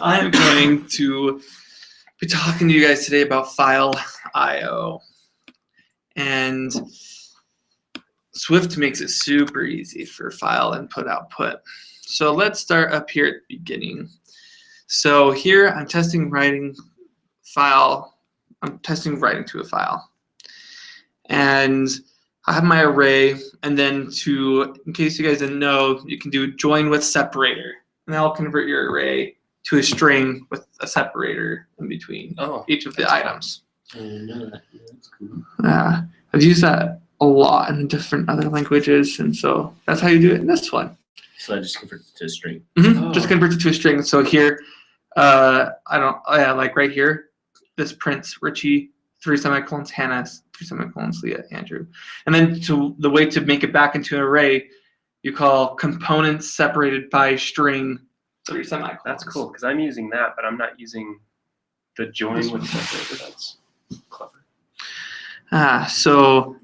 I'm going to be talking to you guys today about FileIO. And Swift makes it super easy for file input output. So let's start up here at the beginning. So here I'm testing writing to a file. And I have my array, and then in case you guys didn't know, you can do join with separator. And that'll convert your array to a string with a separator in between each of the items. I didn't know that. Yeah, that's cool. I've used that a lot in different other languages, and so that's how you do it in this one. So I just convert it to a string. Just convert it to a string. So here, like right here, this prints Richie, 3 semicolons, Hannah, 3 semicolons, Leah, Andrew. And then the way to make it back into an array, you call components separated by string 3 semicolons. That's cool, because I'm using that, but I'm not using the join with separator. That's clever. So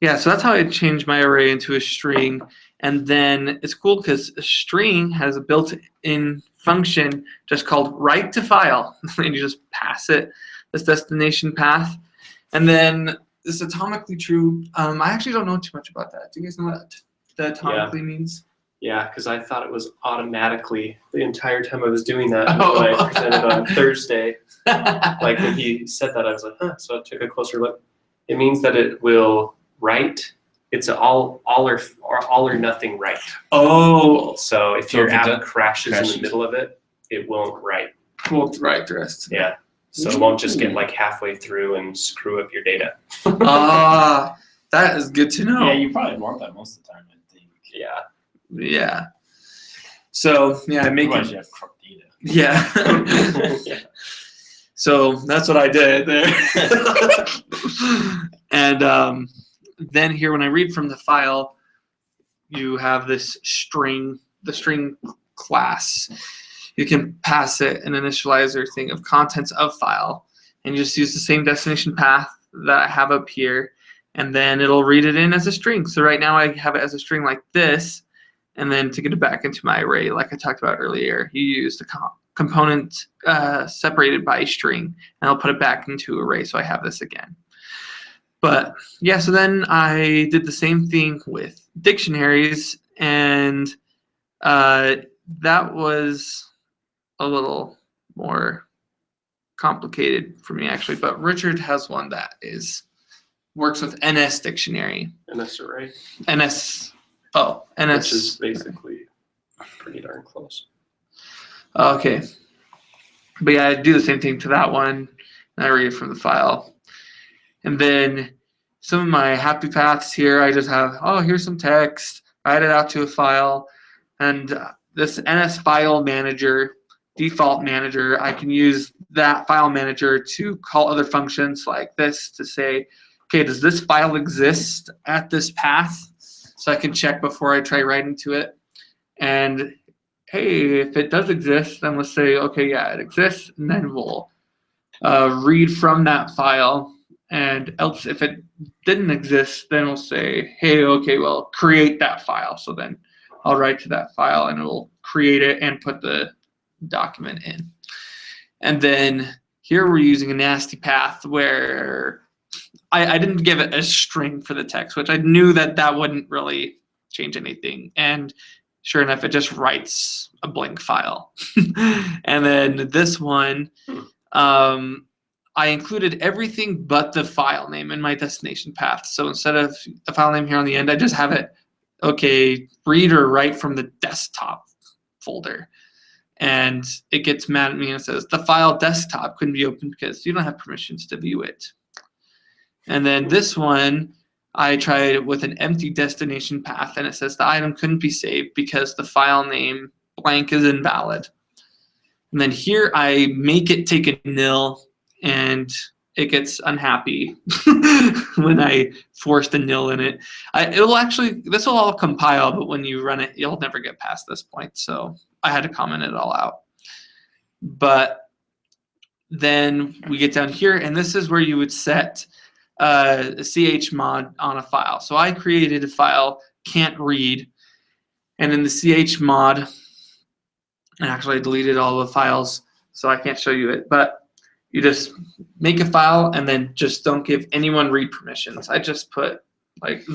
that's how I change my array into a string. And then it's cool because a string has a built-in function just called write to file. And you just pass it this destination path. And then this atomically true, I actually don't know too much about that. Do you guys know what that atomically means? Yeah, because I thought it was automatically the entire time I was doing that when I presented on Thursday. Like when he said that, I was like, huh. So I took a closer look. It means that it will write. It's an all or nothing write. Oh. So if your app crashes in the middle of it, it won't write. It won't write the rest. Yeah. So it won't just get like halfway through and screw up your data. That is good to know. Yeah, you probably want that most of the time, I think. Yeah. Yeah. So I make it. You have corrupt data. Yeah. Yeah. So that's what I did there. And then here, when I read from the file, you have this string, the string class. You can pass it an initializer thing of contents of file, and you just use the same destination path that I have up here, and then it'll read it in as a string. So right now I have it as a string like this, and then to get it back into my array, like I talked about earlier, you use the component separated by a string, and I'll put it back into array. So I have this again. But yeah, so then I did the same thing with dictionaries, and that was a little more complicated for me actually. But Richard has one that works with NS dictionary. NS array. NS. Which is basically pretty darn close. Okay. But yeah, I do the same thing to that one, and I read it from the file. And then some of my happy paths here, I just have, here's some text, write it out to a file, and this NS file manager, default manager, I can use that file manager to call other functions like this to say, okay, does this file exist at this path? So I can check before I try writing to it. And hey, if it does exist, then let's say, okay, yeah, it exists, and then we'll read from that file. And else, if it didn't exist, then we'll say, hey, okay, well, create that file. So then I'll write to that file, and it'll create it and put the document in. And then here we're using a nasty path where I didn't give it a string for the text, which I knew that wouldn't really change anything. And sure enough, it just writes a blank file. And then this one, I included everything but the file name in my destination path. So instead of the file name here on the end, I just have it, okay, read or write from the desktop folder. And it gets mad at me and it says, the file desktop couldn't be opened because you don't have permissions to view it. And then this one, I tried it with an empty destination path, and it says the item couldn't be saved because the file name blank is invalid. And then here I make it take a nil, and it gets unhappy when I forced a nil in it. This will all compile, but when you run it, you'll never get past this point. So I had to comment it all out. But then we get down here, and this is where you would set a chmod on a file. So I created a file, can't read, and in the chmod, And actually I deleted all the files, so I can't show you it, but you just make a file and then just don't give anyone read permissions. I just put like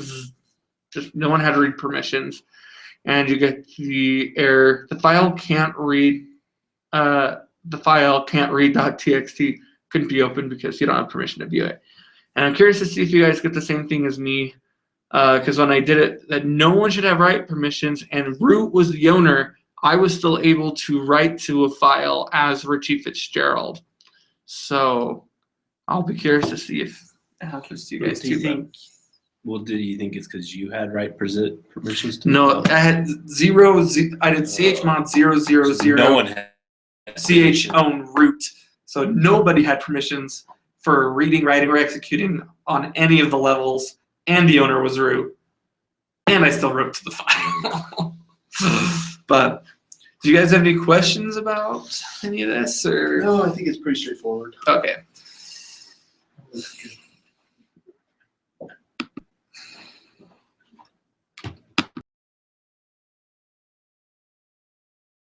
just no one had read permissions, and you get the error. The file can't read. The file can't read.txt couldn't be opened because you don't have permission to view it. And I'm curious to see if you guys get the same thing as me, because when I did it, that no one should have write permissions, and root was the owner. I was still able to write to a file as Richie Fitzgerald. So I'll be curious to see if it happens to you guys Do you too. think? Well, do you think it's because you had write permissions to? No, I had zero. I did chmod 000. No one had ch own root, so nobody had permissions for reading, writing, or executing on any of the levels, and the owner was root, and I still wrote to the file. But do you guys have any questions about any of this, or? No, I think it's pretty straightforward. Okay.